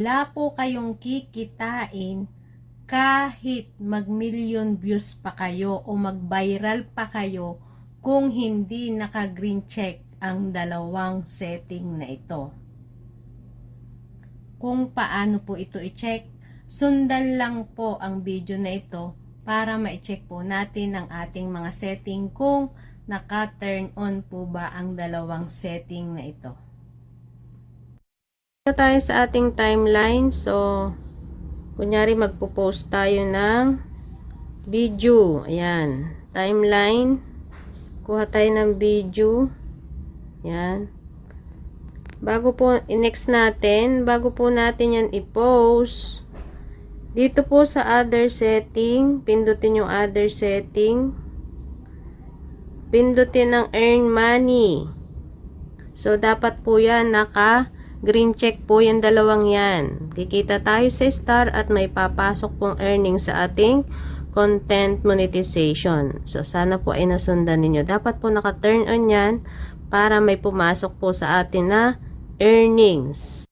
Wala po kayong kikitain kahit mag-million views pa kayo o mag-viral pa kayo kung hindi naka-green check ang dalawang setting na ito. Kung paano po ito i-check, sundan lang po ang video na ito para ma-check po natin ang ating mga setting kung naka-turn on po ba ang dalawang setting na ito. Tayo sa ating timeline. So, kunyari magpo-post tayo ng video. Ayan. Timeline. Kuha tayo ng video. Ayan. Bago po po natin yan i-post. Dito po sa other setting, pindutin yung other setting. Pindutin ang earn money. So, dapat po yan green check po yung dalawang yan. Kikita tayo sa star at may papasok pong earnings sa ating content monetization. So, sana po ay nasundan ninyo. Dapat po naka-turn on yan para may pumasok po sa atin na earnings.